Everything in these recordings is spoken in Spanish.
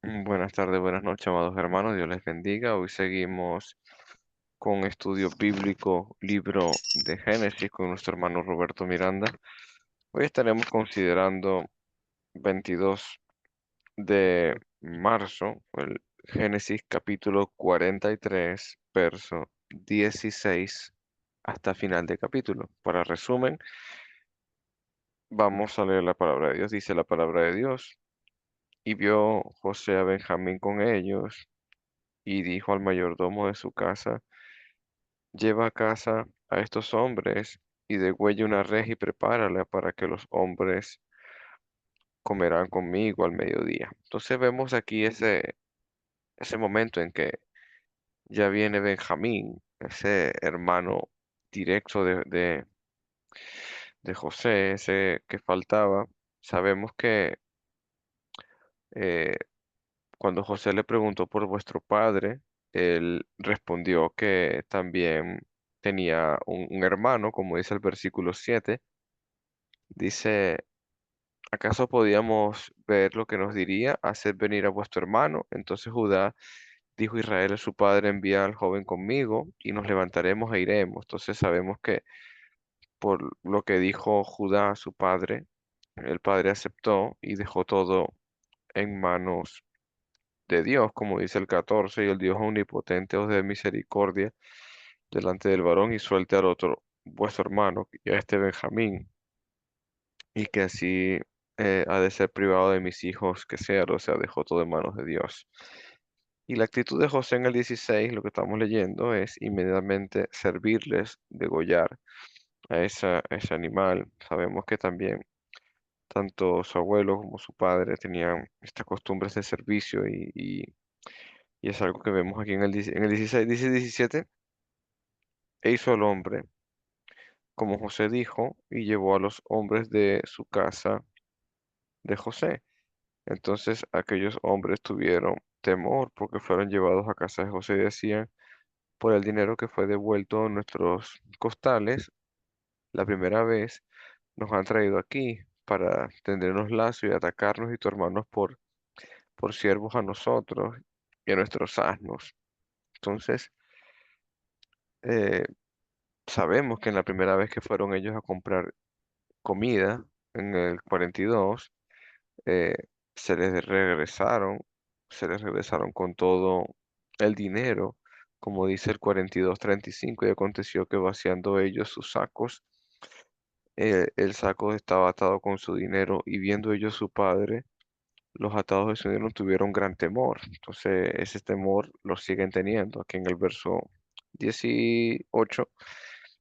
Buenas tardes, buenas noches, amados hermanos. Dios les bendiga. Hoy seguimos con estudio bíblico, libro de Génesis, con nuestro hermano Roberto Miranda. Hoy estaremos considerando 22 de marzo, el Génesis capítulo 43, verso 16 hasta final de capítulo. Para resumen, vamos a leer la palabra de Dios. Dice la palabra de Dios: y vio José a Benjamín con ellos y dijo al mayordomo de su casa: lleva a casa a estos hombres y degüella una res y prepárala para que los hombres comerán conmigo al mediodía. Entonces vemos aquí ese momento en que ya viene Benjamín, ese hermano directo de José, ese que faltaba. Sabemos que eh, cuando José le preguntó por vuestro padre, él respondió que también tenía un hermano, como dice el versículo 7. Dice: ¿acaso podíamos ver lo que nos diría? Haced venir a vuestro hermano. Entonces Judá dijo: Israel es su padre, envía al joven conmigo y nos levantaremos e iremos. Entonces sabemos que por lo que dijo Judá a su padre, el padre aceptó y dejó todo en manos de Dios, como dice el 14: y el Dios omnipotente os dé misericordia delante del varón y suelte al otro, vuestro hermano, y a este Benjamín, y que así ha de ser privado de mis hijos que sea, o sea, dejó todo en manos de Dios. Y la actitud de José en el 16, lo que estamos leyendo, es inmediatamente servirles, degollar a ese animal. Sabemos que también tanto su abuelo como su padre tenían estas costumbres de servicio y es algo que vemos aquí en el 16, dice 17: e hizo el hombre como José dijo y llevó a los hombres de su casa de José. Entonces aquellos hombres tuvieron temor porque fueron llevados a casa de José y decían: por el dinero que fue devuelto en nuestros costales la primera vez, nos han traído aquí para tendernos lazo y atacarnos y tomarnos por siervos a nosotros y a nuestros asnos. Entonces, eh, sabemos que en la primera vez que fueron ellos a comprar comida, en el 42, eh, se les regresaron, se les regresaron con todo el dinero, como dice el 42:35, y aconteció que vaciando ellos sus sacos, el saco estaba atado con su dinero, y viendo ellos su padre, los atados de su dinero tuvieron gran temor. Entonces, ese temor lo siguen teniendo aquí en el verso 18.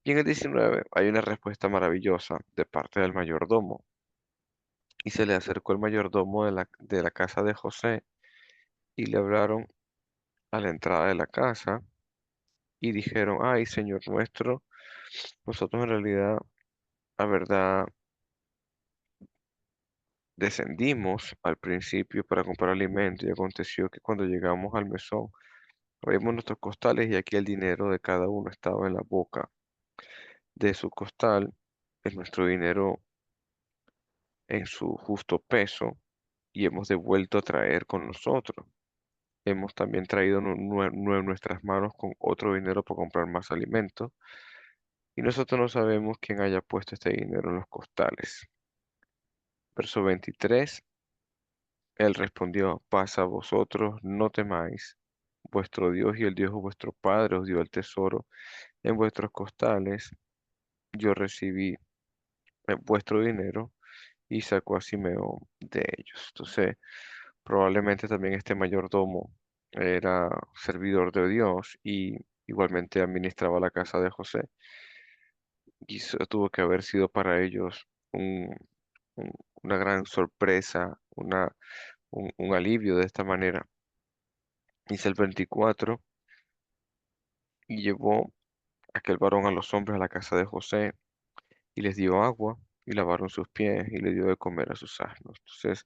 Y en el 19 hay una respuesta maravillosa de parte del mayordomo. Y se le acercó el mayordomo de la casa de José y le hablaron a la entrada de la casa y dijeron: ay, señor nuestro, nosotros en realidad, la verdad, descendimos al principio para comprar alimento, y aconteció que cuando llegamos al mesón, abrimos nuestros costales y aquí el dinero de cada uno estaba en la boca de su costal, es nuestro dinero en su justo peso, y hemos devuelto a traer con nosotros. Hemos también traído nuestras manos con otro dinero para comprar más alimentos, y nosotros no sabemos quién haya puesto este dinero en los costales. Verso 23, él respondió: paz a vosotros, no temáis. Vuestro Dios y el Dios de vuestro Padre os dio el tesoro en vuestros costales. Yo recibí vuestro dinero y sacó a Simeón de ellos. Entonces, probablemente también este mayordomo era servidor de Dios y igualmente administraba la casa de José. Y eso tuvo que haber sido para ellos un- un- una gran sorpresa, un alivio de esta manera. Dice el 24: y llevó aquel varón a los hombres a la casa de José y les dio agua y lavaron sus pies y le dio de comer a sus asnos. Entonces,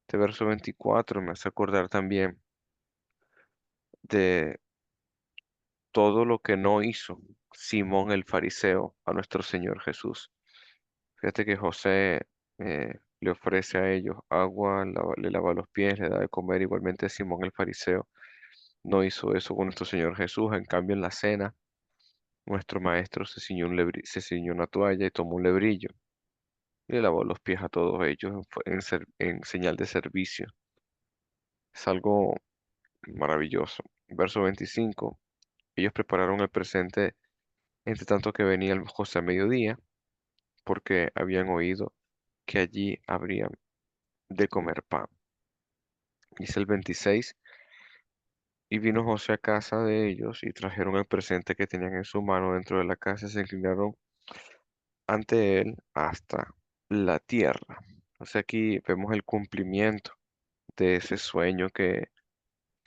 este verso 24 me hace acordar también de todo lo que no hizo Simón el fariseo a nuestro Señor Jesús. Fíjate que José le ofrece a ellos agua, le lava los pies, le da de comer igualmente a Simón el fariseo. No hizo eso con nuestro Señor Jesús. En cambio, en la cena, nuestro maestro se ciñó una toalla y tomó un lebrillo y le lavó los pies a todos ellos en señal de servicio. Es algo maravilloso. Verso 25. Ellos prepararon el presente entre tanto que venía el José a mediodía, porque habían oído que allí habrían de comer pan. Dice el 26. Y vino José a casa de ellos y trajeron el presente que tenían en su mano dentro de la casa y se inclinaron ante él hasta la tierra. O sea, aquí vemos el cumplimiento de ese sueño que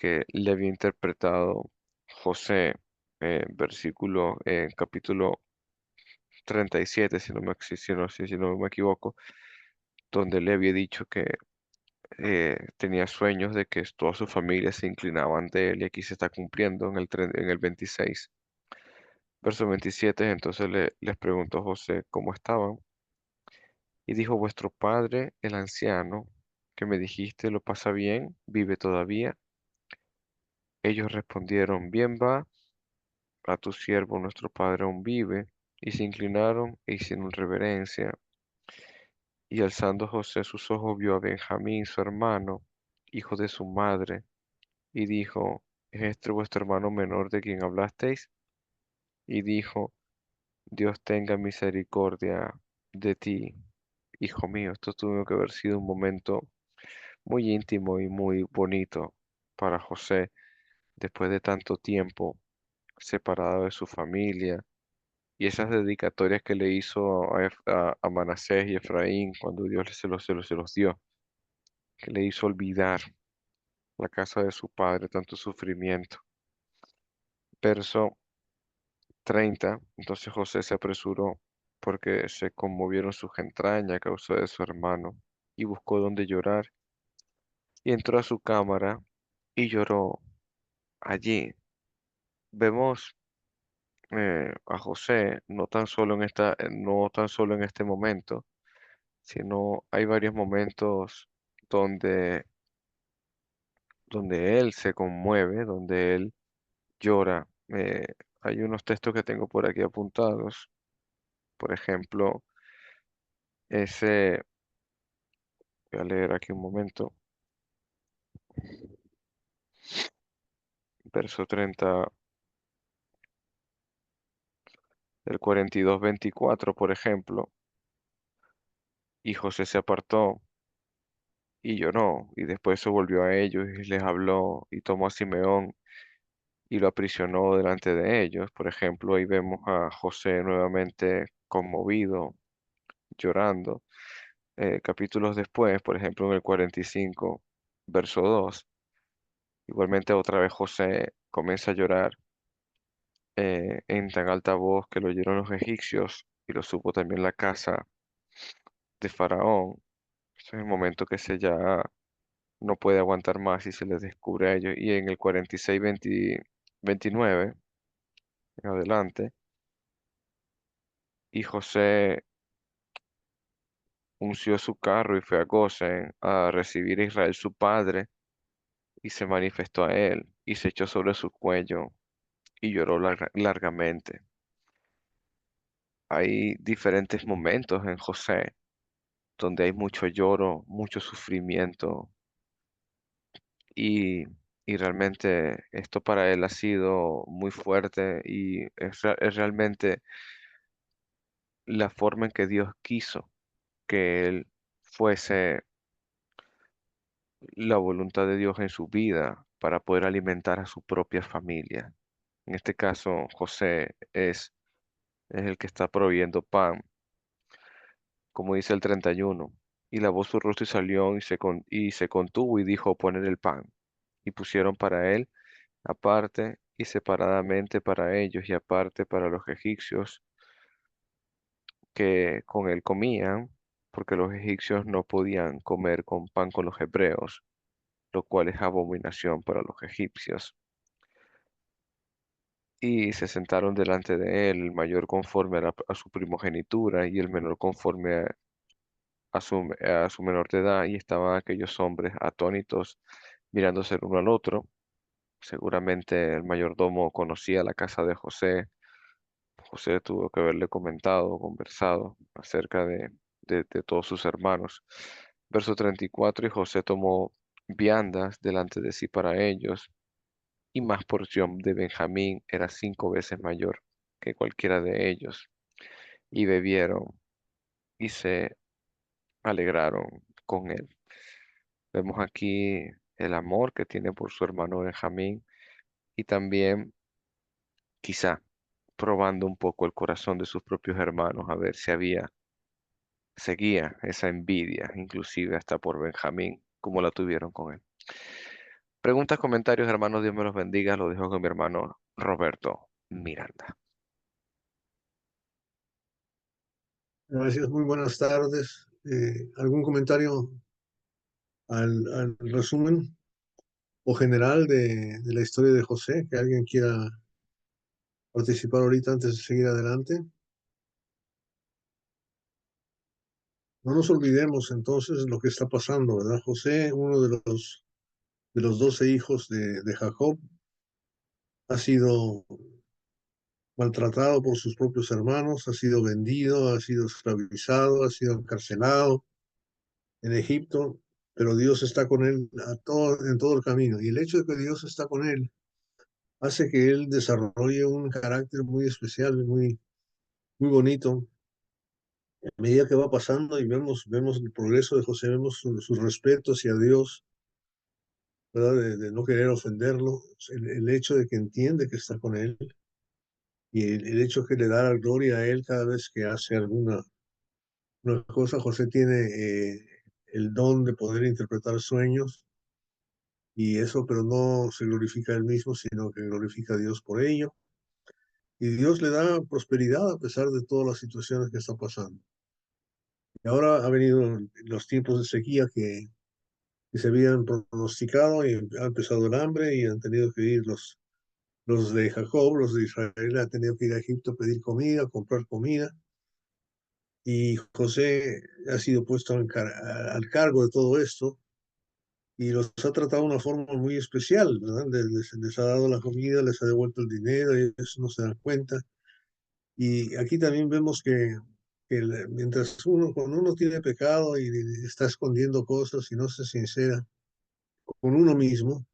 le había interpretado José, capítulo 37, si no me equivoco, donde le había dicho que tenía sueños de que toda su familia se inclinaba ante él y aquí se está cumpliendo en el 26. Verso 27, entonces les preguntó José cómo estaban y dijo, vuestro padre, el anciano, que me dijiste, lo pasa bien, vive todavía. Ellos respondieron, bien va, a tu siervo nuestro padre aún vive. Y se inclinaron e hicieron reverencia. Y alzando José sus ojos vio a Benjamín, su hermano, hijo de su madre, y dijo, ¿es este vuestro hermano menor de quien hablasteis? Y dijo, Dios tenga misericordia de ti, hijo mío. Esto tuvo que haber sido un momento muy íntimo y muy bonito para José después de tanto tiempo separado de su familia y esas dedicatorias que le hizo a Manasés y Efraín cuando Dios se los dio, que le hizo olvidar la casa de su padre, tanto sufrimiento. Verso 30. Entonces José se apresuró porque se conmovieron sus entrañas a causa de su hermano y buscó donde llorar y entró a su cámara y lloró allí. Vemos a José no tan solo en este momento, sino hay varios momentos donde, donde él se conmueve, donde él llora. Hay unos textos que tengo por aquí apuntados. Por ejemplo, ese, voy a leer aquí un momento, verso 30, del 42-24, por ejemplo. Y José se apartó y lloró, y después se volvió a ellos y les habló, y tomó a Simeón y lo aprisionó delante de ellos. Por ejemplo, ahí vemos a José nuevamente conmovido, llorando. Capítulos después, por ejemplo, en el 45, verso 2, igualmente otra vez José comienza a llorar en tan alta voz que lo oyeron los egipcios y lo supo también la casa de Faraón. Ese es el momento que se ya no puede aguantar más y se les descubre a ellos. Y en el 46, 29, en adelante, y José unció su carro y fue a Gosén a recibir a Israel su padre, y se manifestó a él, y se echó sobre su cuello, y lloró largamente. Hay diferentes momentos en José donde hay mucho lloro, mucho sufrimiento, y, y realmente esto para él ha sido muy fuerte, y es realmente la forma en que Dios quiso que él fuese la voluntad de Dios en su vida para poder alimentar a su propia familia. En este caso, José es el que está proveyendo pan, como dice el 31. Y lavó su rostro y salió y se contuvo y dijo, poner el pan. Y pusieron para él aparte y separadamente para ellos y aparte para los egipcios que con él comían, porque los egipcios no podían comer con pan con los hebreos, lo cual es abominación para los egipcios. Y se sentaron delante de él, el mayor conforme a su primogenitura y el menor conforme a su menor de edad y estaban aquellos hombres atónitos mirándose el uno al otro. Seguramente el mayordomo conocía la casa de José. José tuvo que haberle comentado, conversado acerca de todos sus hermanos. Verso 34, y José tomó viandas delante de sí para ellos, y más porción de Benjamín era 5 veces mayor que cualquiera de ellos. Y bebieron y se alegraron con él. Vemos aquí el amor que tiene por su hermano Benjamín y también quizá probando un poco el corazón de sus propios hermanos a ver si seguía esa envidia, inclusive hasta por Benjamín, como la tuvieron con él. Preguntas, comentarios, hermanos, Dios me los bendiga. Lo dejo con mi hermano Roberto Miranda. Gracias, muy buenas tardes. ¿Algún comentario al resumen o general de la historia de José que alguien quiera participar ahorita antes de seguir adelante? No nos olvidemos entonces lo que está pasando, ¿verdad? José, uno de los 12 hijos de Jacob, ha sido maltratado por sus propios hermanos, ha sido vendido, ha sido esclavizado, ha sido encarcelado en Egipto, pero Dios está con él en todo el camino. Y el hecho de que Dios está con él hace que él desarrolle un carácter muy especial, muy bonito. A medida que va pasando y vemos el progreso de José, vemos su respeto hacia Dios, ¿verdad? De no querer ofenderlo, el hecho de que entiende que está con él y el hecho que le da la gloria a él cada vez que hace alguna una cosa. José tiene el don de poder interpretar sueños y eso, pero no se glorifica a él mismo, sino que glorifica a Dios por ello. Y Dios le da prosperidad a pesar de todas las situaciones que está pasando. Y ahora ha venido los tiempos de sequía que se habían pronosticado y ha empezado el hambre y han tenido que ir los de Jacob, los de Israel, han tenido que ir a Egipto a pedir comida, a comprar comida. Y José ha sido puesto al cargo de todo esto y los ha tratado de una forma muy especial, ¿verdad? Les ha dado la comida, les ha devuelto el dinero, y ellos no se dan cuenta. Y aquí también vemos que cuando uno tiene pecado y está escondiendo cosas y no se sincera con uno mismo,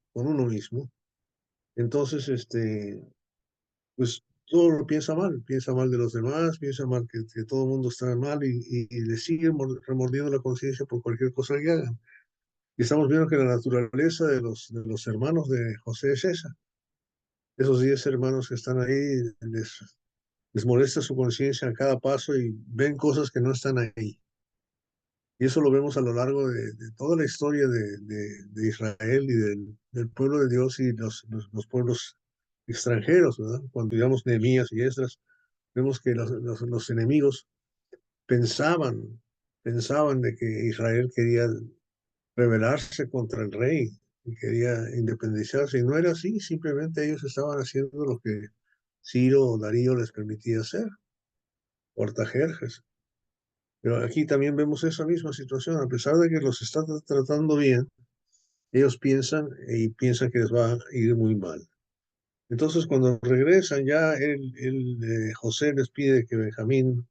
entonces, pues todo lo piensa mal de los demás, piensa mal que todo el mundo está mal y le sigue remordiendo la conciencia por cualquier cosa que hagan. Y estamos viendo que la naturaleza de los hermanos de José es esa. Esos 10 hermanos que están ahí les molesta su conciencia a cada paso y ven cosas que no están ahí. Y eso lo vemos a lo largo de toda la historia de Israel y del pueblo de Dios y los pueblos extranjeros, ¿verdad? Cuando digamos Nehemías y Esdras, vemos que los enemigos pensaban, pensaban de que Israel quería rebelarse contra el rey y quería independizarse. Y no era así, simplemente ellos estaban haciendo lo que Ciro o Darío les permitía hacer, o Artajerjes. Pero aquí también vemos esa misma situación, a pesar de que los está tratando bien, ellos piensan que les va a ir muy mal. Entonces, cuando regresan, ya José les pide que Benjamín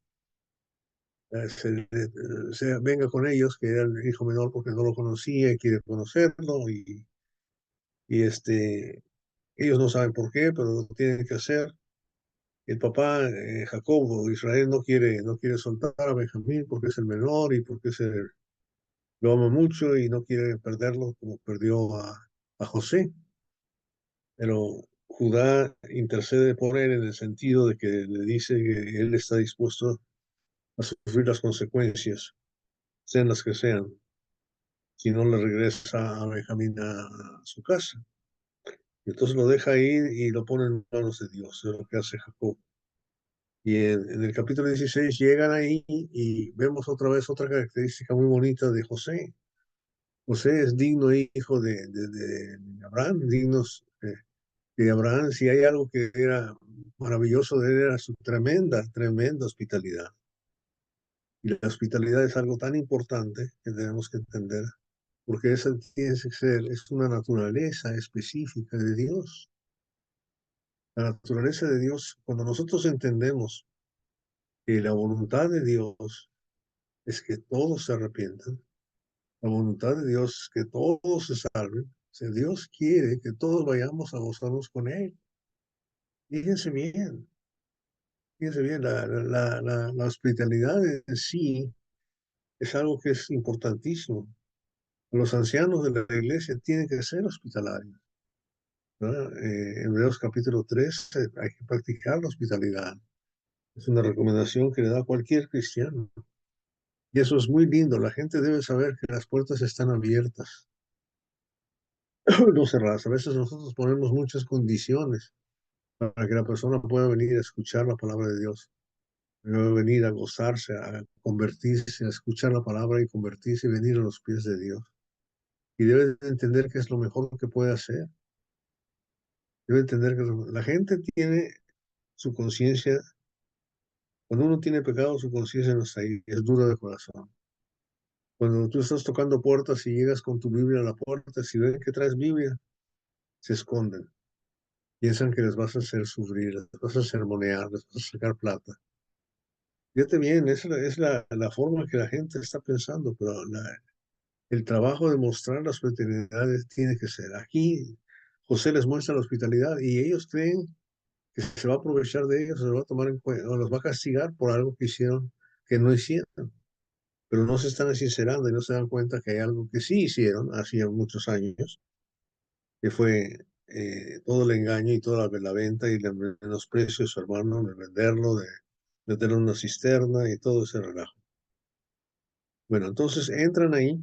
venga con ellos, que era el hijo menor porque no lo conocía y quiere conocerlo, y ellos no saben por qué, pero lo tienen que hacer. El papá, Jacobo, Israel, no quiere soltar a Benjamín porque es el menor y porque lo ama mucho y no quiere perderlo como perdió a José. Pero Judá intercede por él en el sentido de que le dice que él está dispuesto a sufrir las consecuencias, sean las que sean, si no le regresa a Benjamín a su casa. Entonces lo deja ir y lo pone en manos de Dios, es lo que hace Jacob. Y en el capítulo 16 llegan ahí y vemos otra vez otra característica muy bonita de José. José es digno hijo de Abraham, dignos de Abraham. Si hay algo que era maravilloso de él, era su tremenda, tremenda hospitalidad. Y la hospitalidad es algo tan importante que tenemos que entender, porque esa tiene que ser, es una naturaleza específica de Dios. La naturaleza de Dios, cuando nosotros entendemos que la voluntad de Dios es que todos se arrepientan, la voluntad de Dios es que todos se salven, o sea, Dios quiere que todos vayamos a gozarnos con Él. Fíjense bien, fíjense bien, la hospitalidad en sí es algo que es importantísimo. Los ancianos de la iglesia tienen que ser hospitalarios, ¿verdad? Hebreos capítulo 3, hay que practicar la hospitalidad. Es una recomendación que le da a cualquier cristiano. Y eso es muy lindo. La gente debe saber que las puertas están abiertas, no cerradas. A veces nosotros ponemos muchas condiciones para que la persona pueda venir a escuchar la palabra de Dios, pueda venir a gozarse, a convertirse, a escuchar la palabra y convertirse y venir a los pies de Dios. Y debe de entender que es lo mejor que puede hacer. Debe entender que la gente tiene su conciencia, cuando uno tiene pecado, su conciencia no está ahí, es dura de corazón. Cuando tú estás tocando puertas y llegas con tu Biblia a la puerta, si ven que traes Biblia, se esconden. Piensan que les vas a hacer sufrir, les vas a sermonear, les vas a sacar plata. Fíjate bien, es la forma que la gente está pensando, pero el trabajo de mostrar la hospitalidad tiene que ser. Aquí José les muestra la hospitalidad y ellos creen que se va a aprovechar de ellos, se los va a tomar en cuenta, o los va a castigar por algo que hicieron que no hicieron. Pero no se están sincerando y no se dan cuenta que hay algo que sí hicieron hacía muchos años, que fue todo el engaño y toda la venta y el menosprecio de su hermano, de venderlo, de meterlo en una cisterna y todo ese relajo. Bueno, entonces entran ahí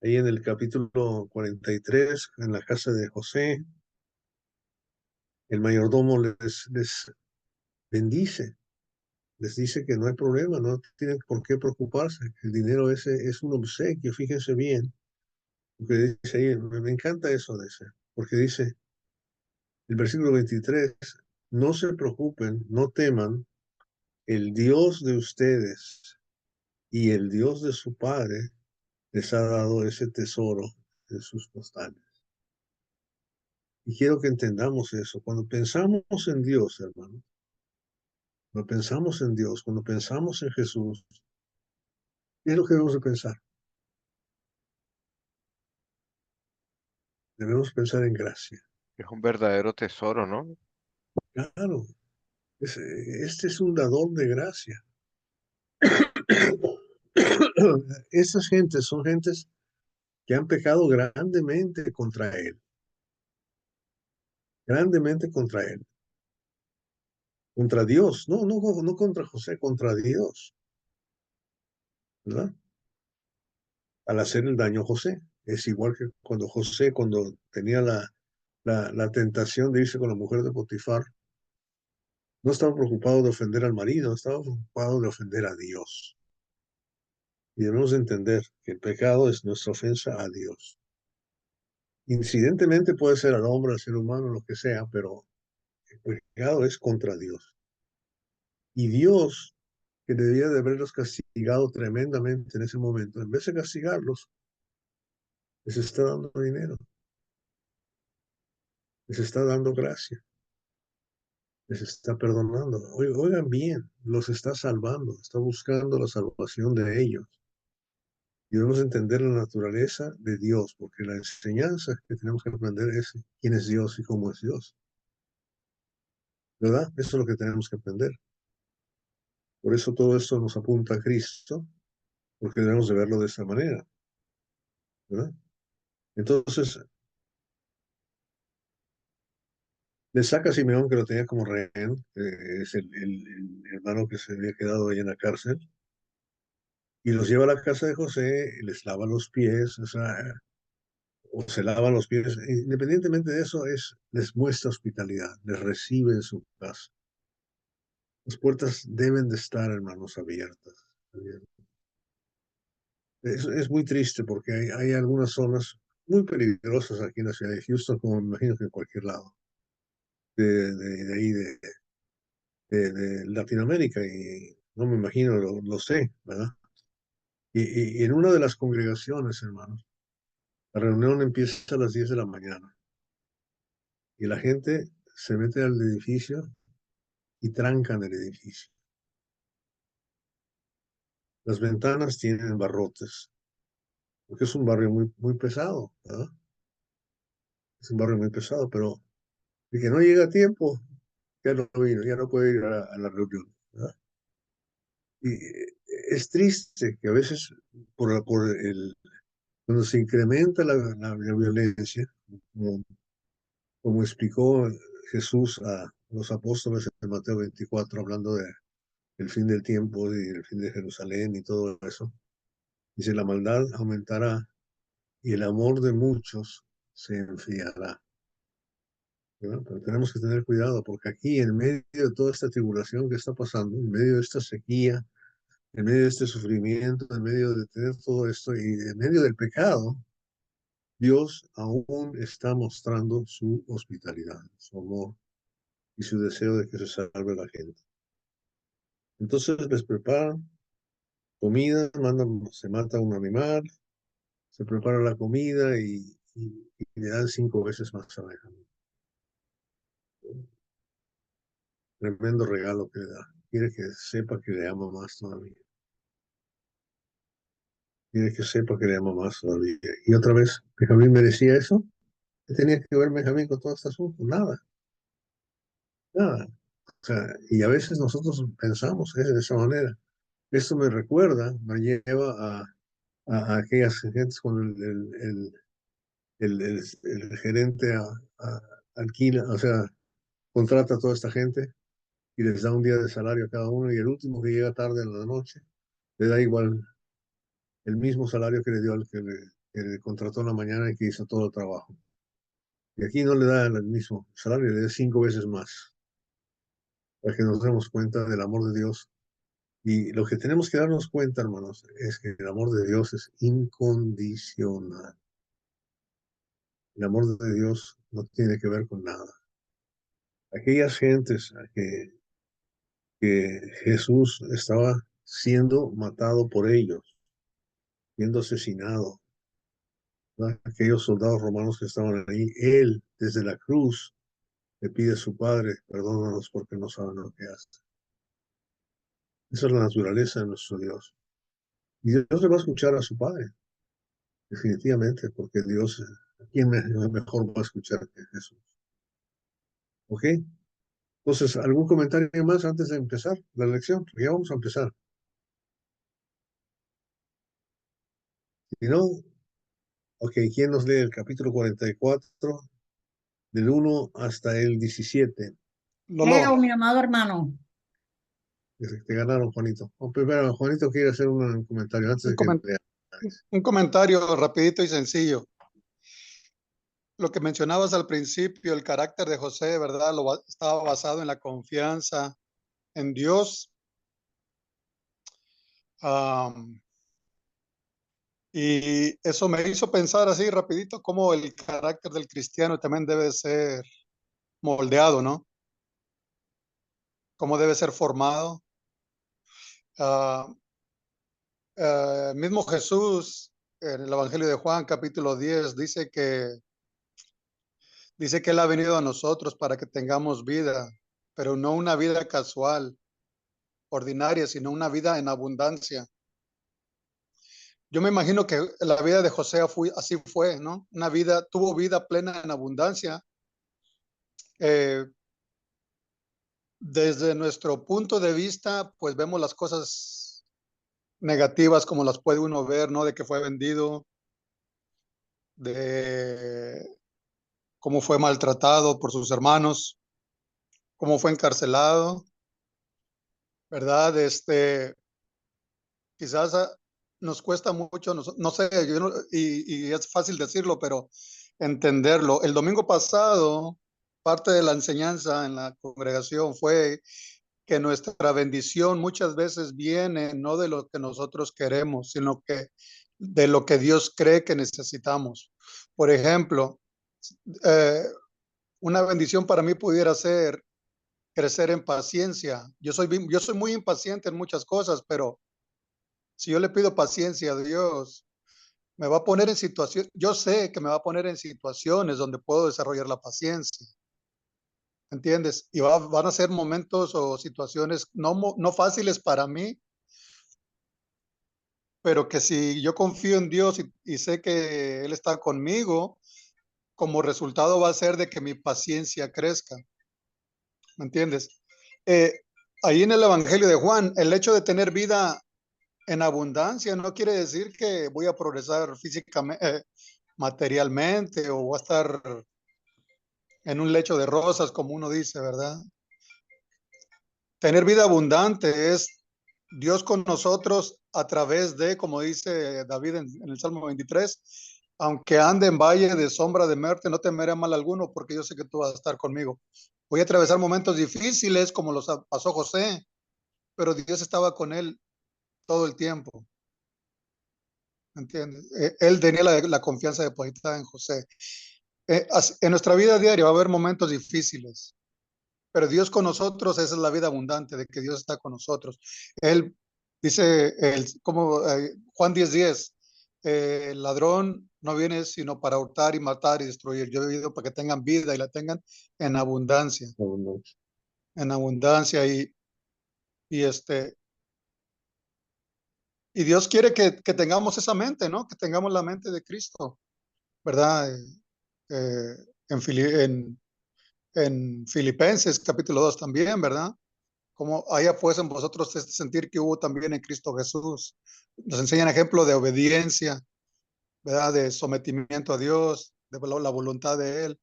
en el capítulo 43, en la casa de José, el mayordomo les bendice, les dice que no hay problema, no tienen por qué preocuparse, que el dinero ese es un obsequio, fíjense bien, porque dice ahí, me encanta eso de ese, porque dice el versículo 23, no se preocupen, no teman, el Dios de ustedes y el Dios de su padre les ha dado ese tesoro en sus costales. Y quiero que entendamos eso. Cuando pensamos en Dios, hermano, cuando pensamos en Dios, cuando pensamos en Jesús, ¿qué es lo que debemos de pensar? Debemos pensar en gracia. Es un verdadero tesoro, ¿no? Claro, este es un dador de gracia. Estas gentes son gentes que han pecado grandemente contra él, contra Dios, no contra José, contra Dios, ¿verdad? Al hacer el daño a José. Es igual que cuando José, cuando tenía la tentación de irse con la mujer de Potifar, no estaba preocupado de ofender al marido, estaba preocupado de ofender a Dios. Y debemos entender que el pecado es nuestra ofensa a Dios. Incidentemente puede ser al hombre, al ser humano, lo que sea, pero el pecado es contra Dios. Y Dios, que debía de haberlos castigado tremendamente en ese momento, en vez de castigarlos, les está dando dinero, les está dando gracia, les está perdonando. Oigan bien, los está salvando, está buscando la salvación de ellos. Y debemos entender la naturaleza de Dios, porque la enseñanza que tenemos que aprender es quién es Dios y cómo es Dios. ¿Verdad? Eso es lo que tenemos que aprender. Por eso todo esto nos apunta a Cristo, porque debemos de verlo de esa manera. ¿Verdad? Entonces, le saca a Simeón, que lo tenía como rehén, es el hermano que se había quedado ahí en la cárcel, y los lleva a la casa de José, y les lava los pies, o se lavan los pies. Independientemente de eso, les muestra hospitalidad, les recibe en su casa. Las puertas deben de estar, hermanos, abiertas. Es muy triste porque hay algunas zonas muy peligrosas aquí en la ciudad de Houston, como me imagino que en cualquier lado de ahí de Latinoamérica. no me imagino, lo sé, ¿verdad? Y en una de las congregaciones, hermanos, la reunión empieza a las 10 de la mañana y la gente se mete al edificio y trancan el edificio. Las ventanas tienen barrotes, porque es un barrio muy pesado, ¿verdad? Es un barrio muy pesado, pero el que no llega a tiempo, ya no vino, ya no puede ir a la reunión, ¿verdad? Y es triste que a veces cuando se incrementa la violencia, como, como explicó Jesús a los apóstoles en Mateo 24, hablando del fin del tiempo y el fin de Jerusalén y todo eso, dice, la maldad aumentará y el amor de muchos se enfriará. ¿Verdad? Pero tenemos que tener cuidado porque aquí, en medio de toda esta tribulación que está pasando, en medio de esta sequía, en medio de este sufrimiento, en medio de tener todo esto y en medio del pecado, Dios aún está mostrando su hospitalidad, su amor y su deseo de que se salve la gente. Entonces les preparan comida, se mata un animal, se prepara la comida y le dan 5 veces más abejas. Tremendo regalo que le da. Quiere que sepa que le ama más todavía. Quiere que sepa que le ama más todavía. Y otra vez, ¿Benjamín merecía eso? ¿Qué tenía que ver Benjamín con todo este asunto? Nada, nada. O sea, y a veces nosotros pensamos de esa manera. Esto me lleva a aquellas gentes cuando el gerente alquila, o sea, contrata a toda esta gente y les da un día de salario a cada uno y el último que llega tarde en la noche le da igual el mismo salario que le dio al que le contrató en la mañana y que hizo todo el trabajo. Y aquí no le da el mismo salario, le da 5 veces más, para que nos demos cuenta del amor de Dios. Y lo que tenemos que darnos cuenta, hermanos, es que el amor de Dios es incondicional. El amor de Dios no tiene que ver con nada. Aquellas gentes que Jesús estaba siendo matado por ellos, siendo asesinado, ¿verdad? Aquellos soldados romanos que estaban ahí, él desde la cruz le pide a su Padre, perdónanos porque no saben lo que hacen. Esa es la naturaleza de nuestro Dios. Y Dios le va a escuchar a su Padre, definitivamente, porque Dios, ¿quién mejor va a escuchar que Jesús? ¿Ok? Entonces, ¿algún comentario más antes de empezar la lección? Porque ya vamos a empezar. Si no, ok, ¿quién nos lee el capítulo 44, del 1 hasta el 17? Leo, Lolo, mi amado hermano. Te ganaron, Juanito. Primero, Juanito quiere hacer un comentario antes un, de que comen- lea. un comentario rapidito y sencillo. Lo que mencionabas al principio, el carácter de José, ¿verdad? Estaba basado en la confianza en Dios. Am, y eso me hizo pensar así rapidito cómo el carácter del cristiano también debe ser moldeado, ¿no? Cómo debe ser formado. Ah, Mismo Jesús, en el Evangelio de Juan, capítulo 10, dice que Él ha venido a nosotros para que tengamos vida, pero no una vida casual, ordinaria, sino una vida en abundancia. Yo me imagino que la vida de José así fue, ¿no? Tuvo vida plena en abundancia. Eh, Desde nuestro punto de vista, pues vemos las cosas negativas como las puede uno ver, ¿no? De que fue vendido, de cómo fue maltratado por sus hermanos, cómo fue encarcelado, ¿verdad? Quizás nos cuesta mucho, no sé, y es fácil decirlo, pero entenderlo. El domingo pasado, parte de la enseñanza en la congregación fue que nuestra bendición muchas veces viene no de lo que nosotros queremos, sino que de lo que Dios cree que necesitamos. Por ejemplo, eh, una bendición para mí pudiera ser crecer en paciencia. Yo soy muy impaciente en muchas cosas, pero si yo le pido paciencia a Dios, me va a poner en situaciones, yo sé que me va a poner en situaciones donde puedo desarrollar la paciencia, ¿entiendes? Y van a ser momentos o situaciones no fáciles para mí, pero que si yo confío en Dios y sé que Él está conmigo, como resultado va a ser de que mi paciencia crezca, ¿me entiendes? Eh, Ahí en el Evangelio de Juan, el hecho de tener vida en abundancia no quiere decir que voy a progresar físicamente, materialmente, o voy a estar en un lecho de rosas, como uno dice, ¿verdad? Tener vida abundante es Dios con nosotros a través de, como dice David en el Salmo 23, aunque ande en valle de sombra de muerte, no temeré mal alguno, porque yo sé que tú vas a estar conmigo. Voy a atravesar momentos difíciles como los pasó José, pero Dios estaba con él todo el tiempo, ¿entiendes? Él tenía la confianza depositada en José. En nuestra vida diaria va a haber momentos difíciles, pero Dios con nosotros, esa es la vida abundante, de que Dios está con nosotros. Él dice, como Juan 10:10, el ladrón no viene sino para hurtar y matar y destruir. Yo he venido para que tengan vida y la tengan en abundancia, Abundancia. en abundancia. Y, y Dios quiere que tengamos esa mente, ¿no? Que tengamos la mente de Cristo, ¿verdad? Eh, en Filipenses capítulo 2 también, ¿verdad? Como haya pues en vosotros este sentir que hubo también en Cristo Jesús. Nos enseñan ejemplo de obediencia, ¿verdad? De sometimiento a Dios, de la voluntad de Él.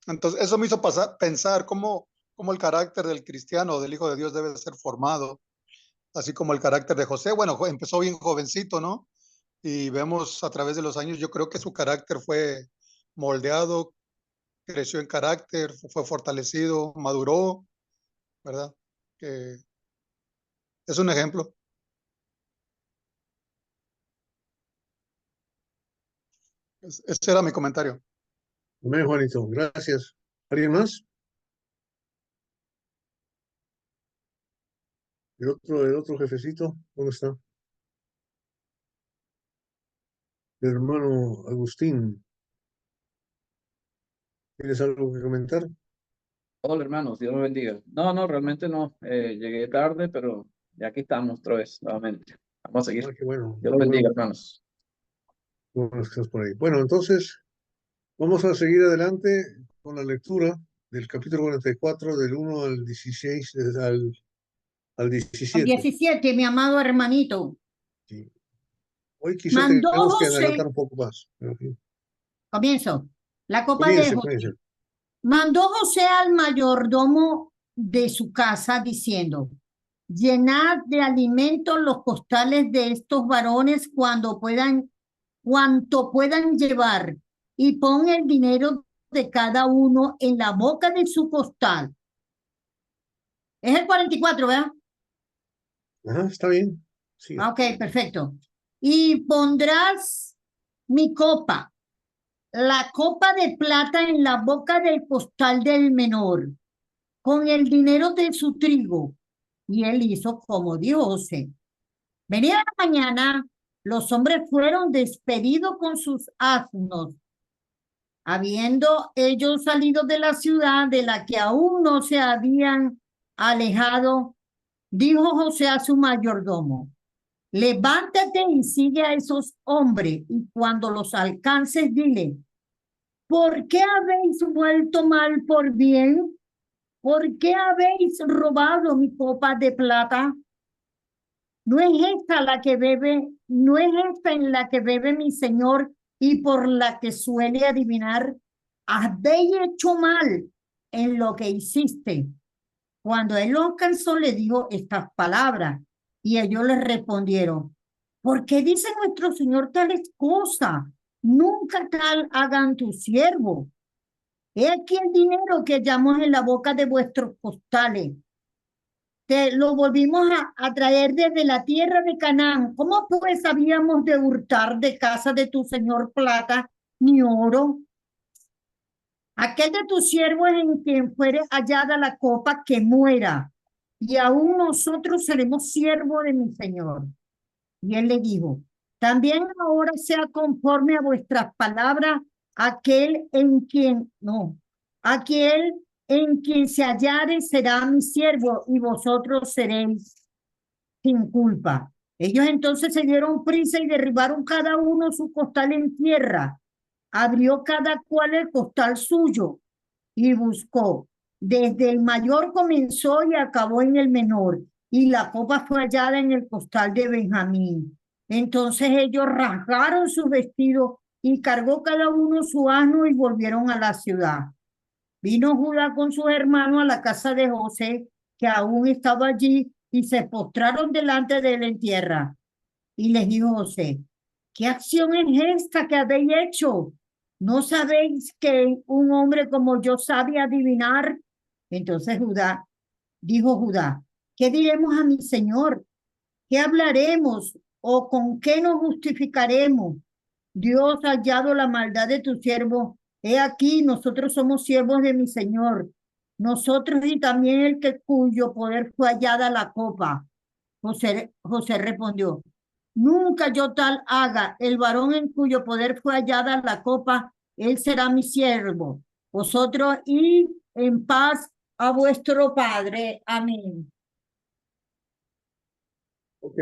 Entonces, eso me hizo pensar cómo el carácter del cristiano o del Hijo de Dios debe ser formado, así como el carácter de José. Bueno, empezó bien jovencito, ¿no? Y vemos a través de los años, yo creo que su carácter fue moldeado, creció en carácter, fue fortalecido, maduró, ¿verdad? Que es un ejemplo. Ese era mi comentario. Amén, Juanito. Gracias. ¿Alguien más? El otro jefecito, ¿dónde está? El hermano Agustín, ¿tienes algo que comentar? Hola hermanos, Dios los bendiga. No, no, realmente no. Llegué tarde, pero ya aquí estamos otra vez, nuevamente. Vamos a Ah, seguir. qué bueno, Dios los qué bendiga, bueno, hermanos. qué bueno que estás por ahí. Bueno, entonces vamos a seguir adelante con la lectura del capítulo 44, del 1 al 16, al Al 17. 17, mi amado hermanito. Sí. Hoy quizá Mandó tengamos que adelantar José, un poco más. Pero, sí. comienzo, la copa de Comience, José. comience. Mandó José al mayordomo de su casa diciendo, llenad de alimento los costales de estos varones cuanto puedan llevar, y pon el dinero de cada uno en la boca de su costal. Es el 44, ¿verdad? Ajá, está bien. Sí. Ok, perfecto. Y pondrás mi copa, la copa de plata en la boca del costal del menor, con el dinero de su trigo. Y él hizo como dijo José. Venía la mañana, los hombres fueron despedidos con sus asnos. Habiendo ellos salido de la ciudad de la que aún no se habían alejado, dijo José a su mayordomo, levántate y sigue a esos hombres, y cuando los alcances, dile, ¿por qué habéis vuelto mal por bien? ¿Por qué habéis robado mi copa de plata? No es esta la que bebe, no es esta en la que bebe mi señor y por la que suele adivinar. Habéis hecho mal en lo que hiciste. Cuando él lo alcanzó, le dijo estas palabras y ellos le respondieron, ¿por qué dice nuestro señor tales cosas? Nunca tal hagan tus siervos. He aquí el dinero que hallamos en la boca de vuestros costales. Te lo volvimos a traer desde la tierra de Canaán. ¿Cómo pues habíamos de hurtar de casa de tu señor plata ni oro? aquel de tus siervos en quien fuere hallada la copa que muera, y aún nosotros seremos siervos de mi Señor. Y él le dijo, también ahora sea conforme a vuestras palabras aquel en quien, no, aquel en quien se hallare será mi siervo y vosotros seréis sin culpa. Ellos entonces se dieron prisa y derribaron cada uno su costal en tierra. Abrió cada cual el costal suyo y buscó. Desde el mayor comenzó y acabó en el menor, y la copa fue hallada en el costal de Benjamín. Entonces ellos rasgaron sus vestidos y cargó cada uno su asno y volvieron a la ciudad. Vino Judá con sus hermanos a la casa de José, que aún estaba allí, y se postraron delante de él en tierra. Y les dijo José, ¿qué acción es esta que habéis hecho? ¿No sabéis que un hombre como yo sabe adivinar? Entonces dijo Judá, ¿qué diremos a mi señor? ¿Qué hablaremos o con qué nos justificaremos? Dios ha hallado la maldad de tu siervo. He aquí, nosotros somos siervos de mi Señor. Nosotros y también el que cuyo poder fue hallada la copa. José respondió, nunca yo tal haga. El varón en cuyo poder fue hallada la copa, él será mi siervo. Vosotros id en paz a vuestro Padre. Amén. Ok,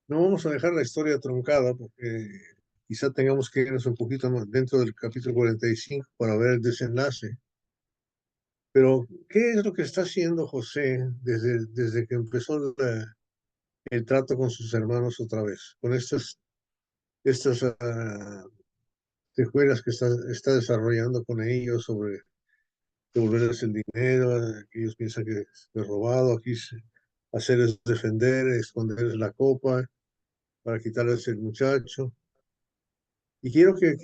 no vamos a dejar la historia truncada porque quizá tengamos que irnos un poquito más dentro del capítulo 45 para ver el desenlace. Pero, ¿qué es lo que está haciendo José desde que empezó el trato con sus hermanos otra vez? Con estas secuelas que está desarrollando con ellos sobre devolverles el dinero, que ellos piensan que es robado, aquí hacerles defender, esconderles la copa para quitarles el muchacho. Y quiero que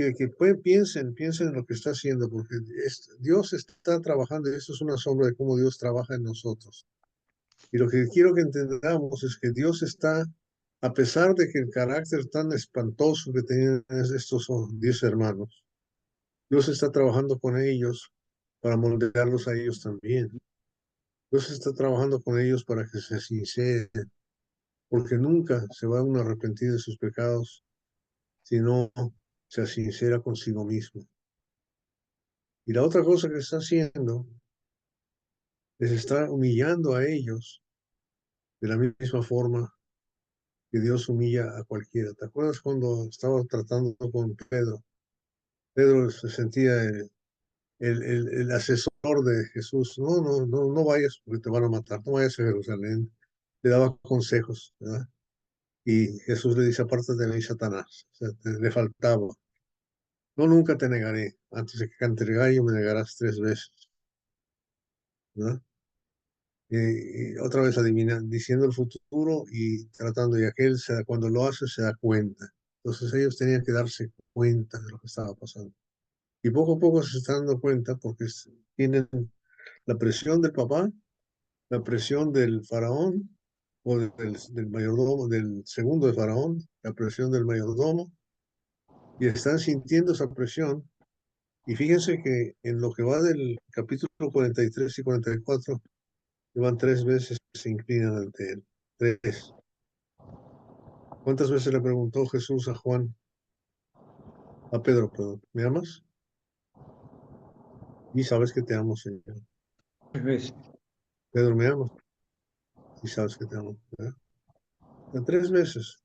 piensen en lo que está haciendo, porque Dios está trabajando y esto es una sombra de cómo Dios trabaja en nosotros. Y lo que quiero que entendamos es que Dios está, a pesar de que el carácter tan espantoso que tenían estos 10 hermanos, Dios está trabajando con ellos para moldearlos a ellos también. Dios está trabajando con ellos para que se sinceren, porque nunca se va uno a arrepentir de sus pecados si no se sincera consigo mismo. Y la otra cosa que está haciendo es estar humillando a ellos de la misma forma que Dios humilla a cualquiera. ¿Te acuerdas cuando estaba tratando con Pedro? Pedro se sentía el asesor de Jesús. No vayas porque te van a matar, no vayas a Jerusalén. Le daba consejos, ¿verdad? Y Jesús le dice, apártate de mí, Satanás. O sea, le faltaba. No, nunca te negaré. Antes de que cante el gallo, me negarás 3 veces, ¿verdad? Y otra vez diciendo el futuro y tratando, y cuando lo hace se da cuenta. Entonces ellos tenían que darse cuenta de lo que estaba pasando. Y poco a poco se están dando cuenta porque tienen la presión del papá, la presión del faraón, o del mayordomo, del segundo de faraón, la presión del mayordomo, y están sintiendo esa presión. Y fíjense que en lo que va del capítulo 43 y 44, van 3 veces que se inclinan ante él. 3. ¿Cuántas veces le preguntó Jesús a Pedro, perdón, ¿me amas? Y sabes que te amo, Señor. 3 veces. Pedro, ¿me amas? Y sabes que te amo, ¿verdad? 3 veces.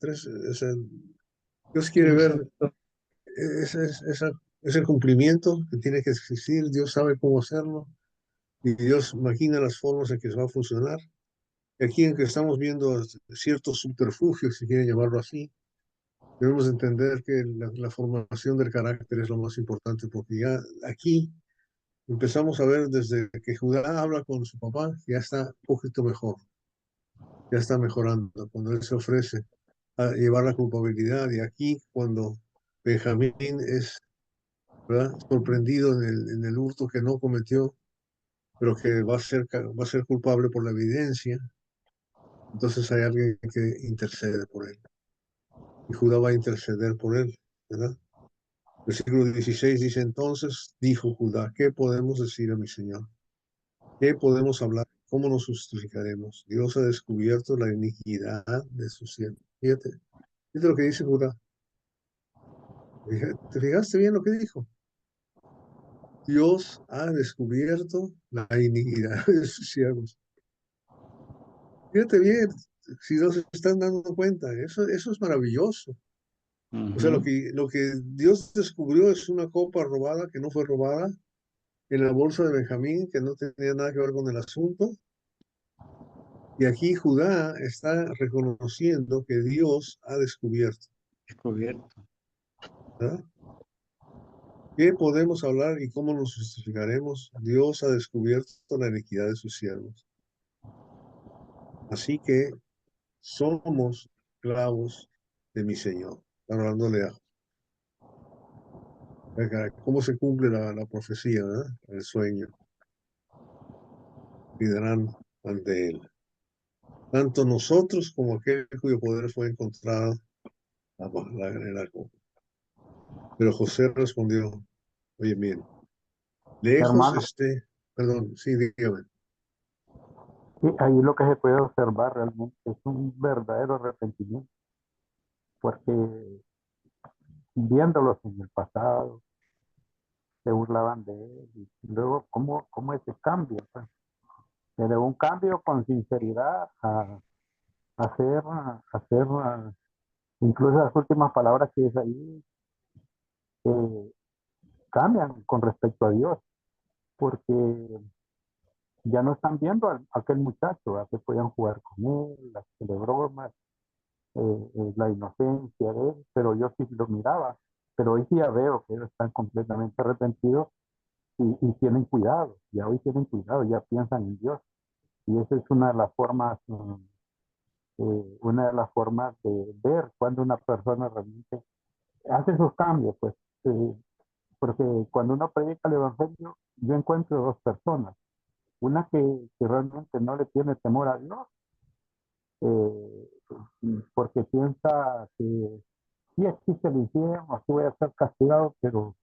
Dios quiere ver ese cumplimiento que tiene que existir. Dios sabe cómo hacerlo. Y Dios imagina las formas en que va a funcionar. Y aquí en que estamos viendo ciertos subterfugios, si quieren llamarlo así, debemos entender que la formación del carácter es lo más importante, porque ya aquí empezamos a ver desde que Judá habla con su papá, ya está un poquito mejor, ya está mejorando, cuando él se ofrece a llevar la culpabilidad, y aquí cuando Benjamín es, ¿verdad?, sorprendido en el hurto que no cometió, pero que va a ser culpable por la evidencia, entonces hay alguien que intercede por él, y Judá va a interceder por él, ¿verdad? Versículo 16 dice, entonces dijo Judá, ¿qué podemos decir a mi señor? ¿Qué podemos hablar? ¿Cómo nos justificaremos? Dios ha descubierto la iniquidad de su siervo. Fíjate lo que dice Judá. ¿Te fijaste bien lo que dijo? Dios ha descubierto la iniquidad de sus siervos. Fíjate bien, si no se están dando cuenta, eso es maravilloso. O sea, Ujú. lo que Dios descubrió es una copa robada que no fue robada en la bolsa de Benjamín, que no tenía nada que ver con el asunto. Y aquí Judá está reconociendo que Dios ha descubierto, Descubierto. ¿verdad? ¿Qué podemos hablar y cómo nos justificaremos? Dios ha descubierto la iniquidad de sus siervos. Así que somos esclavos de mi Señor. Está hablándole cómo se cumple la profecía, ¿verdad? El sueño. Liderán ante él. Tanto nosotros como aquel cuyo poder fue encontrado en la copa. Pero José respondió, oye, bien, lejos Hermano, esté, perdón, sí, dígame. y ahí lo que se puede observar realmente es un verdadero arrepentimiento, porque viéndolos en el pasado, se burlaban de él, y luego cómo ese cambio, pues, de un cambio con sinceridad a hacer, incluso las últimas palabras que dice ahí, eh, cambian con respecto a Dios, porque ya no están viendo a aquel muchacho, a que podían jugar con él, hacerle bromas, la inocencia de él, pero yo sí lo miraba. Pero hoy sí ya veo que ellos están completamente arrepentidos y tienen cuidado, ya hoy tienen cuidado, ya piensan en Dios. Y esa es una de las formas, una de las formas de ver cuando una persona realmente hace sus cambios, pues, porque cuando uno predica el Evangelio, yo encuentro dos personas, una que realmente no le tiene temor a Dios, eh, porque piensa que sí existe el infierno, así voy a ser castigado, pero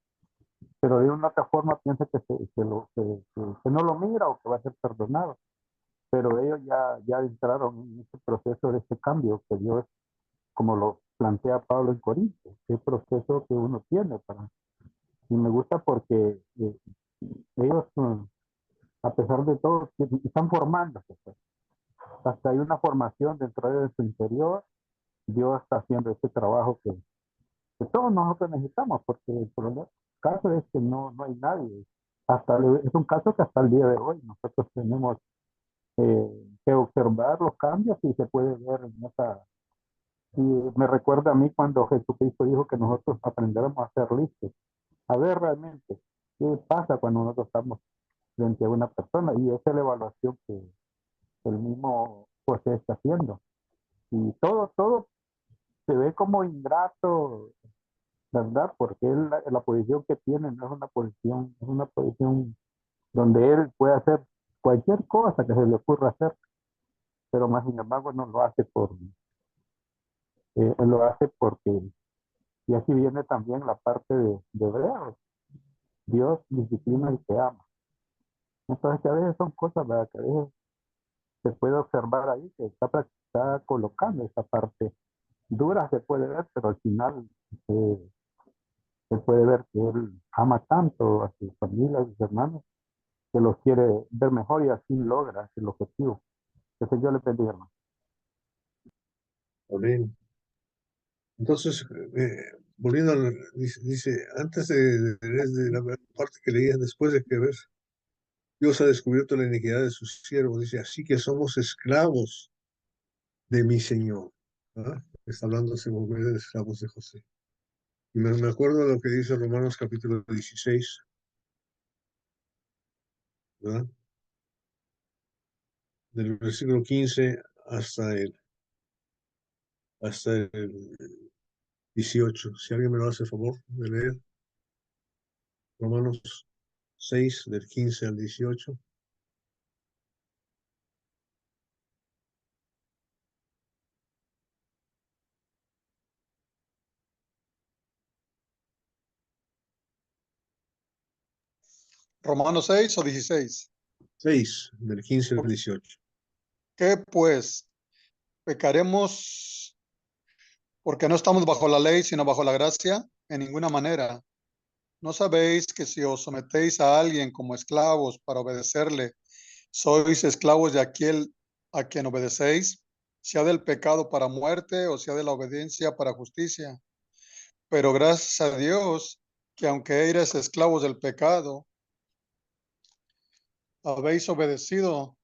de una otra forma piensa que no lo mira o que va a ser perdonado. Pero ellos ya entraron en ese proceso de ese cambio que Dios, como lo plantea Pablo en Corintios, ese proceso que uno tiene para. Y me gusta porque ellos, a pesar de todo, están formándose, pues. Hasta hay una formación dentro de su interior. Dios está haciendo ese trabajo que todos nosotros necesitamos, porque el problema, caso es que no hay nadie. Es un caso que hasta el día de hoy nosotros tenemos que observar los cambios y se puede ver en esa. Y me recuerda a mí cuando Jesucristo dijo que nosotros aprenderemos a ser listos, a ver realmente qué pasa cuando nosotros estamos frente a una persona, y esa es la evaluación que el mismo José está haciendo. Y todo se ve como ingrato, ¿verdad? Porque la posición que tiene no es una posición donde él puede hacer cualquier cosa que se le ocurra hacer, pero más sin embargo no lo hace él lo hace porque, y así viene también la parte de Hebreos, Dios disciplina al que ama. Entonces que a veces son cosas, ¿verdad? Que a veces se puede observar ahí que está colocando esa parte dura, se puede ver, pero al final eh, se puede ver que él ama tanto a su familia, a sus hermanos, que los quiere ver mejor y así logra el objetivo. Que el Señor le bendiga, hermano. Amén. Entonces, volviendo dice, antes de la parte que leías, después de que ves, Dios ha descubierto la iniquidad de sus siervos, dice, así que somos esclavos de mi Señor. ¿Ah? Está hablando de volver de esclavos de José. Y me acuerdo de lo que dice Romanos capítulo 16, ¿verdad? Del versículo 15 hasta el 18. Si alguien me lo hace favor de leer, Romanos 6, del 15 al 18. Romanos 6 o 16. 6, del 15 al 18. ¿Qué pues? ¿Pecaremos porque no estamos bajo la ley, sino bajo la gracia? En ninguna manera. ¿No sabéis que si os sometéis a alguien como esclavos para obedecerle, sois esclavos de aquel a quien obedecéis, sea del pecado para muerte o sea de la obediencia para justicia? Pero gracias a Dios que aunque eres esclavos del pecado, habéis obedecido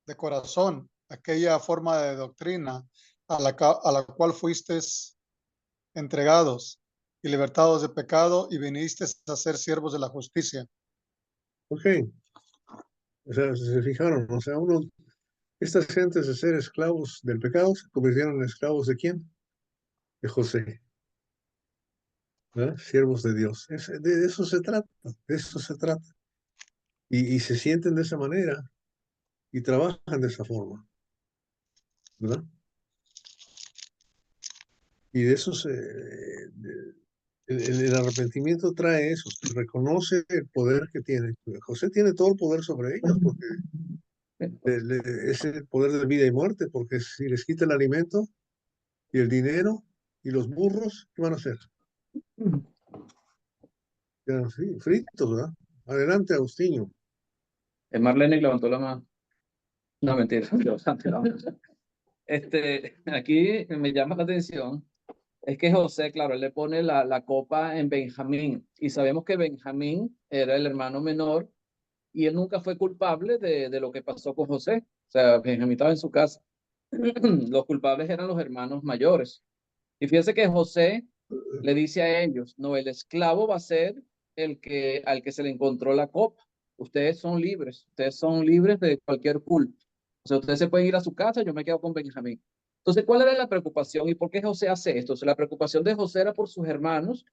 de corazón aquella forma de doctrina a la cual fuisteis entregados y libertados de pecado y vinisteis a ser siervos de la justicia. Ok, o sea, se fijaron, o sea, estas gentes de ser esclavos del pecado se convirtieron en esclavos ¿de quién? De José, ¿verdad? Siervos de Dios. De eso se trata, de eso se trata. Y se sienten de esa manera y trabajan de esa forma, ¿verdad? Y de eso el arrepentimiento trae eso, reconoce el poder que tiene. José tiene todo el poder sobre ellos, porque es el poder de vida y muerte, porque si les quita el alimento y el dinero y los burros, ¿qué van a hacer? Quedan fritos, ¿verdad? Adelante, Agustinho. Marlene levantó la mano. No, mentira, levante la mano. Aquí me llama la atención, es que José, claro, él le pone la copa en Benjamín, y sabemos que Benjamín era el hermano menor, y él nunca fue culpable de lo que pasó con José. O sea, Benjamín estaba en su casa. Los culpables eran los hermanos mayores. Y fíjense que José le dice a ellos, no, el esclavo va a ser al que se le encontró la copa. Ustedes son libres de cualquier culpa. O sea, ustedes se pueden ir a su casa, yo me quedo con Benjamín. Entonces, ¿cuál era la preocupación y por qué José hace esto? O sea, la preocupación de José era por sus hermanos,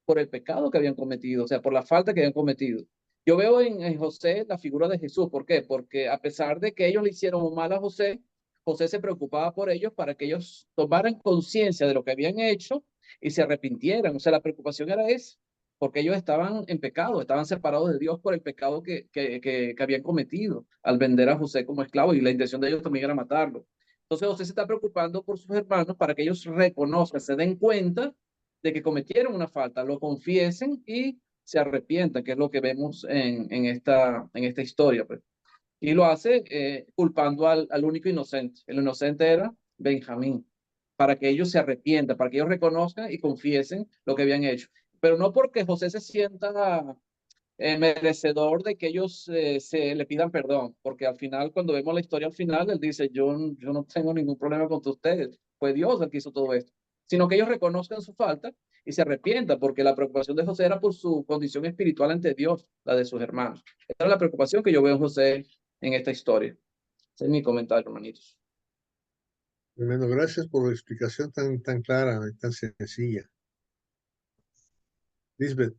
por el pecado que habían cometido, o sea, por la falta que habían cometido. Yo veo en José la figura de Jesús. ¿Por qué? Porque a pesar de que ellos le hicieron mal a José, José se preocupaba por ellos para que ellos tomaran conciencia de lo que habían hecho y se arrepintieran. O sea, la preocupación era esa, porque ellos estaban en pecado, estaban separados de Dios por el pecado que habían cometido al vender a José como esclavo, y la intención de ellos también era matarlo. Entonces José se está preocupando por sus hermanos para que ellos reconozcan, se den cuenta de que cometieron una falta, lo confiesen y se arrepientan, que es lo que vemos en esta historia, pues. Y lo hace culpando al único inocente. El inocente era Benjamín, para que ellos se arrepientan, para que ellos reconozcan y confiesen lo que habían hecho. Pero no porque José se sienta merecedor de que ellos se le pidan perdón, porque al final, cuando vemos la historia al final, él dice, yo no tengo ningún problema contra ustedes, fue Dios el que hizo todo esto, sino que ellos reconozcan su falta y se arrepientan, porque la preocupación de José era por su condición espiritual ante Dios, la de sus hermanos. Esa es la preocupación que yo veo en José en esta historia. Ese es mi comentario, hermanitos. Tremendo, gracias por la explicación tan clara y tan sencilla. Lisbeth,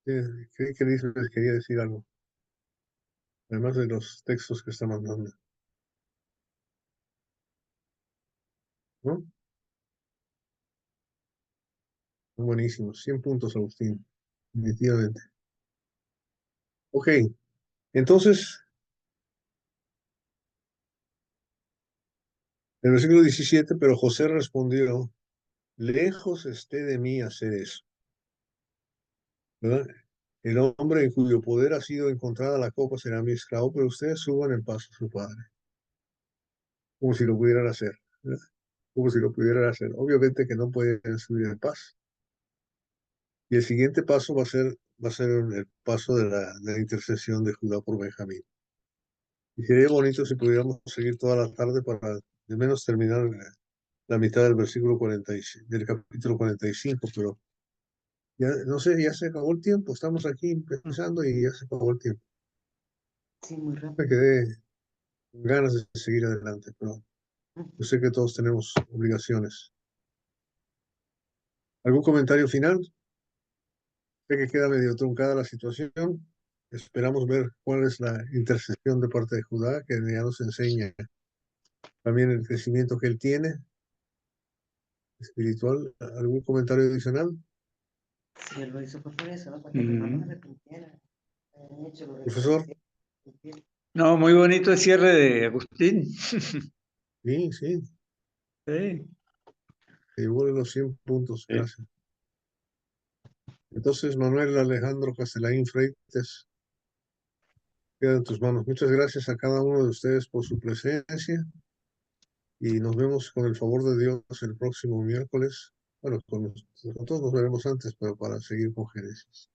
creí que Lisbeth quería decir algo, además de los textos que está mandando, ¿no? Buenísimo, 100 puntos, Agustín, definitivamente. Ok, entonces, el versículo 17, pero José respondió, lejos esté de mí hacer eso, ¿verdad? El hombre en cuyo poder ha sido encontrada la copa será mi esclavo, pero ustedes suban en paz a su padre, como si lo pudieran hacer, ¿verdad? Como si lo pudieran hacer. Obviamente que no pueden subir en paz. Y el siguiente paso va a ser el paso de la intercesión de Judá por Benjamín. Y sería bonito si pudiéramos seguir toda la tarde para de menos terminar la mitad del versículo 46, del capítulo 45, pero ya no sé, ya se acabó el tiempo, estamos aquí empezando y ya se acabó el tiempo. Sí, muy rápido. Me quedé con ganas de seguir adelante, pero yo sé que todos tenemos obligaciones. ¿Algún comentario final? Sé que queda medio truncada la situación. Esperamos ver cuál es la intercesión de parte de Judá, que ya nos enseña también el crecimiento que él tiene, espiritual. ¿Algún comentario adicional? Sí, él lo hizo fue por eso, ¿no? Para que los hermanos se arrepintieran. Habían hecho lo Profesor. No, muy bonito el cierre de Agustín. Sí, sí, Sí. se llevó de los 100 puntos, Sí. gracias. Entonces, Manuel Alejandro Castelain Freites, queda en tus manos. Muchas gracias a cada uno de ustedes por su presencia y nos vemos con el favor de Dios el próximo miércoles. Bueno, con todos nos veremos antes, pero para seguir con Génesis.